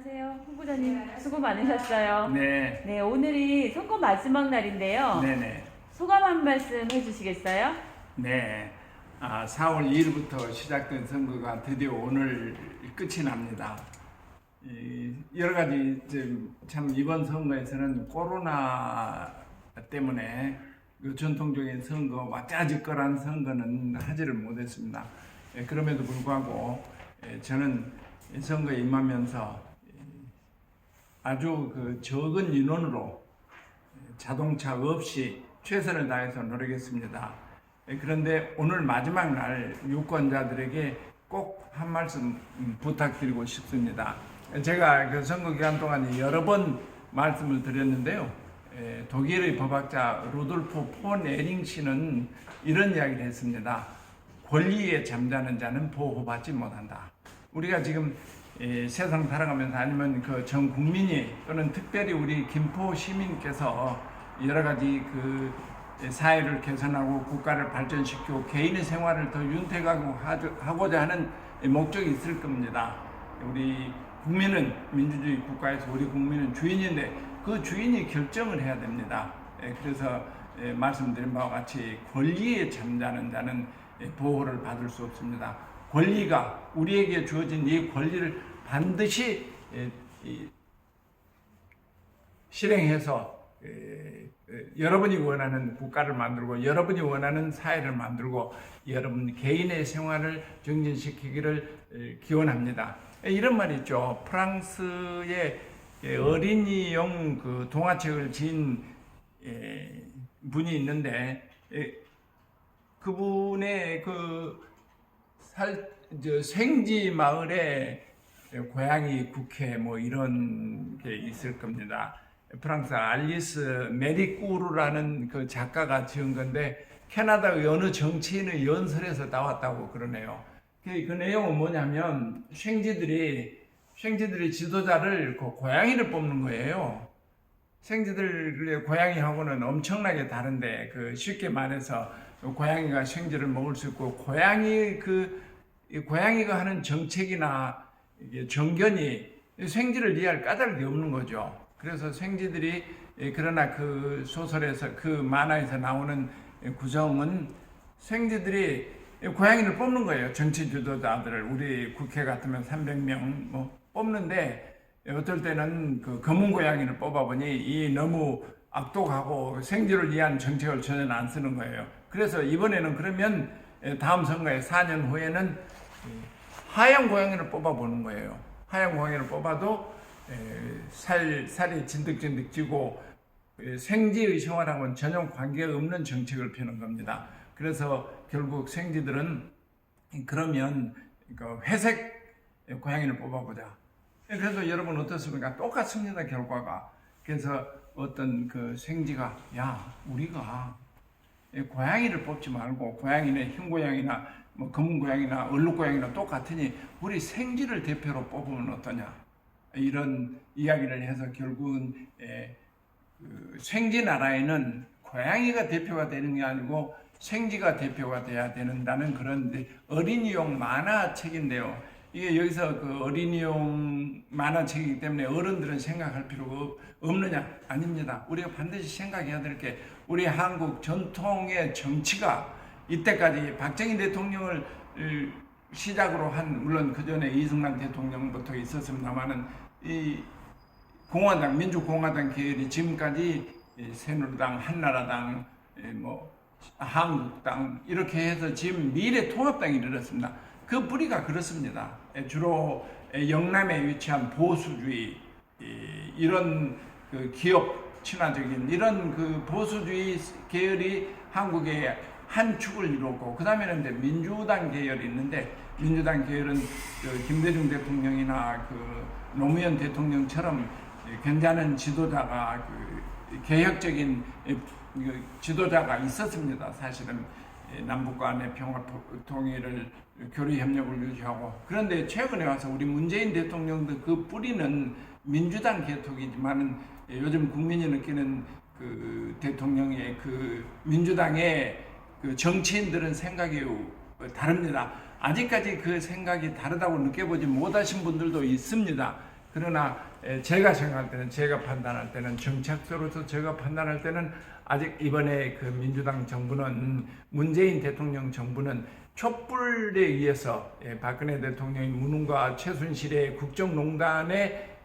안녕하세요. 후보자님 수고 많으셨어요. 네, 네, 오늘이 선거 마지막 날인데요. 네네, 소감 한 말씀 해주시겠어요? 네. 4월 2일부터 시작된 선거가 드디어 오늘 끝이 납니다. 여러 가지 참 이번 선거에서는 코로나 때문에 그 전통적인 선거, 왁자지껄한 선거는 하지를 못했습니다. 그럼에도 불구하고 저는 선거에 임하면서 아주 그 적은 인원으로 자동차 없이 최선을 다해서 노력했습니다. 그런데 오늘 마지막 날 유권자들에게 꼭 한 말씀 부탁드리고 싶습니다. 제가 그 선거 기간 동안 여러 번 말씀을 드렸는데요. 독일의 법학자 루돌프 폰 에링 씨는 이런 이야기를 했습니다. 권리에 잠자는 자는 보호받지 못한다. 우리가 지금 세상 살아가면서 아니면 그 전 국민이 또는 특별히 우리 김포 시민께서 여러 가지 그 사회를 개선하고 국가를 발전시키고 개인의 생활을 더 윤택하고자 하는 목적이 있을 겁니다. 우리 국민은 민주주의 국가에서 우리 국민은 주인인데 그 주인이 결정을 해야 됩니다. 그래서 말씀드린 바와 같이 권리에 잠자는 자는 보호를 받을 수 없습니다. 권리가 우리에게 주어진 이 권리를 반드시 실행해서 여러분이 원하는 국가를 만들고 여러분이 원하는 사회를 만들고 여러분 개인의 생활을 증진시키기를 기원합니다. 이런 말이 있죠. 프랑스의 어린이용 그 동화책을 지은 분이 있는데 그분의 그 생지 마을에 고양이 국회 뭐 이런 게 있을 겁니다. 프랑스 알리스 메리꾸르라는 그 작가가 지은 건데 캐나다의 어느 정치인의 연설에서 나왔다고 그러네요. 그 내용은 뭐냐면 생쥐들이 지도자를 그 고양이를 뽑는 거예요. 생쥐들의 고양이하고는 엄청나게 다른데 그 쉽게 말해서 고양이가 생쥐를 먹을 수 있고 고양이가 하는 정책이나 정견이 생쥐를 이해할 까닭이 없는 거죠. 그래서 생쥐들이 그러나 그 소설에서 그 만화에서 나오는 구성은 생쥐들이 고양이를 뽑는 거예요. 정치 지도자들을 우리 국회 같으면 300명 뭐 뽑는데 어떨 때는 그 검은 고양이를 뽑아보니 이 너무 악독하고 생쥐를 위한 정책을 전혀 안 쓰는 거예요. 그래서 이번에는 그러면 다음 선거에 4년 후에는 하얀 고양이를 뽑아보는 거예요. 하얀 고양이를 뽑아도 살이 진득진득 찌고 생쥐의 생활하고는 전혀 관계가 없는 정책을 펴는 겁니다. 그래서 결국 생쥐들은 그러면 회색 고양이를 뽑아보자. 그래서 여러분 어떻습니까? 똑같습니다, 결과가. 그래서 어떤 그 생쥐가 우리가 고양이를 뽑지 말고 고양이는 흰 고양이나 뭐 검은 고양이나 얼룩 고양이나 똑같으니 우리 생쥐를 대표로 뽑으면 어떠냐? 이런 이야기를 해서 결국은 생쥐 나라에는 고양이가 대표가 되는 게 아니고 생쥐가 대표가 돼야 된다는 그런 어린이용 만화책인데요. 이게 여기서 그 어린이용 만화책이기 때문에 어른들은 생각할 필요가 없느냐? 아닙니다. 우리가 반드시 생각해야 될 게 우리 한국 전통의 정치가 이때까지 박정희 대통령을 시작으로 한 물론 그 전에 이승만 대통령부터 있었습니다만은 이 공화당 민주공화당 계열이 지금까지 새누리당, 한나라당, 뭐 한국당 이렇게 해서 지금 미래통합당이 이르렀습니다. 그 뿌리가 그렇습니다. 주로 영남에 위치한 보수주의 이런 그 기업 친화적인 이런 그 보수주의 계열이 한국의 한 축을 이뤘고 그 다음에는 이제 민주당 계열이 있는데 민주당 계열은 김대중 대통령이나 그 노무현 대통령처럼 괜찮은 지도자가 개혁적인 지도자가 있었습니다. 사실은 남북 간의 평화 통일을 교류 협력을 유지하고 그런데 최근에 와서 우리 문재인 대통령도 그 뿌리는 민주당 개통이지만은 요즘 국민이 느끼는 그 대통령의 그 민주당의 그 정치인들은 생각이 다릅니다. 아직까지 그 생각이 다르다고 느껴보지 못하신 분들도 있습니다. 그러나 제가 생각할 때는, 제가 판단할 때는, 정책적으로서 제가 판단할 때는 아직 이번에 그 민주당 정부는, 문재인 대통령 정부는 촛불에 의해서 박근혜 대통령의 무능과 최순실의 국정농단에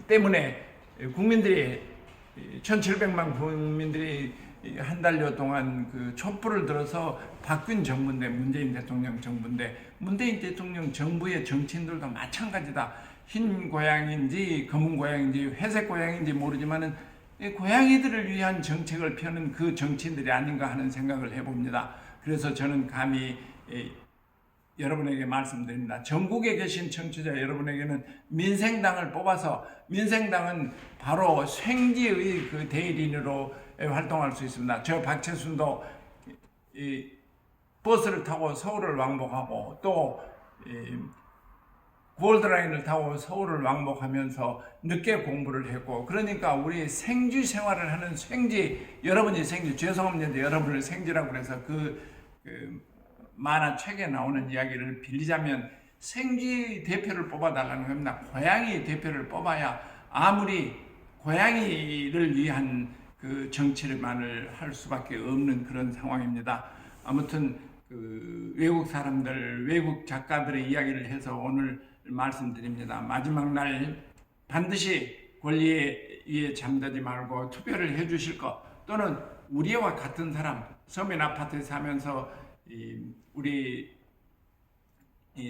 때문에 국민들이 1,700만 국민들이 한 달여 동안 그 촛불을 들어서 바뀐 정부인데, 문재인 대통령 정부인데, 문재인 대통령 정부의 정치인들도 마찬가지다. 흰 고양인지 검은 고양인지 회색 고양인지 모르지만은 고양이들을 위한 정책을 펴는 그 정치인들이 아닌가 하는 생각을 해봅니다. 그래서 저는 감히 여러분에게 말씀드립니다. 전국에 계신 청취자 여러분에게는 민생당을 뽑아서, 민생당은 바로 생지의 그 대리인으로 활동할 수 있습니다. 저 박채순도 버스를 타고 서울을 왕복하고, 또 골드라인을 타고 서울을 왕복하면서 늦게 공부를 했고, 그러니까 우리 생쥐 생활을 하는 여러분이 생쥐, 죄송합니다. 여러분을 생쥐라고 해서 그 만화책에 나오는 이야기를 빌리자면, 생쥐 대표를 뽑아달라는 겁니다. 고양이 대표를 뽑아야 아무리 고양이를 위한 그 정치만을 할 수밖에 없는 그런 상황입니다. 아무튼 그 외국 사람들, 외국 작가들의 이야기를 해서 오늘 말씀드립니다. 마지막 날 반드시 권리에 의해 잠들지 말고 투표를 해주실 것, 또는 우리와 같은 사람, 서민 아파트에 사면서 우리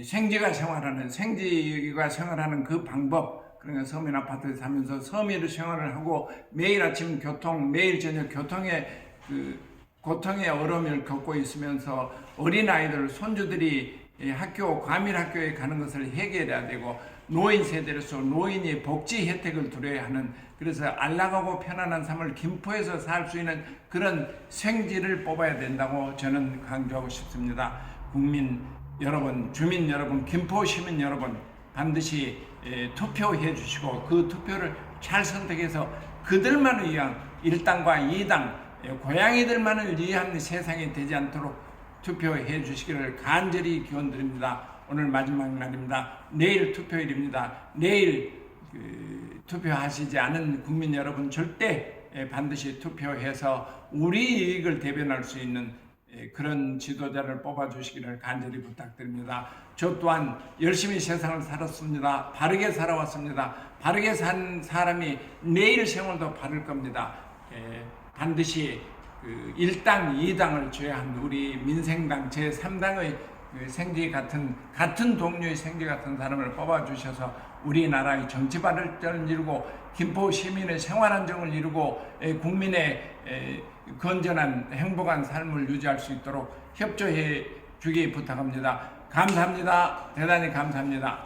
생쥐가 생활하는 그 방법, 그러니까 서민 아파트에 사면서 서민으로 생활을 하고 매일 아침 교통, 매일 저녁 교통의 그 고통의 어려움을 겪고 있으면서 어린아이들, 손주들이 학교, 과밀학교에 가는 것을 해결해야 되고, 노인 세대로서 노인이 복지 혜택을 누려야 하는, 그래서 안락하고 편안한 삶을 김포에서 살 수 있는 그런 생쥐를 뽑아야 된다고 저는 강조하고 싶습니다. 국민 여러분, 주민 여러분, 김포 시민 여러분, 반드시 투표해 주시고, 그 투표를 잘 선택해서 그들만을 위한 1당과 2당, 고양이들만을 위한 세상이 되지 않도록 투표해 주시기를 간절히 기원드립니다. 오늘 마지막 날입니다. 내일 투표일입니다. 내일 투표하시지 않은 국민 여러분, 절대 반드시 투표해서 우리 이익을 대변할 수 있는 그런 지도자를 뽑아주시기를 간절히 부탁드립니다. 저 또한 열심히 세상을 살았습니다. 바르게 살아왔습니다. 바르게 산 사람이 내일 생활도 바를 겁니다. 반드시 1당, 2당을 제외한 우리 민생당 제3당의 생쥐 같은 동료의 생쥐 같은 사람을 뽑아주셔서 우리나라의 정치 발전을 이루고, 김포 시민의 생활 안정을 이루고, 국민의 건전한 행복한 삶을 유지할 수 있도록 협조해 주기 부탁합니다. 감사합니다. 대단히 감사합니다.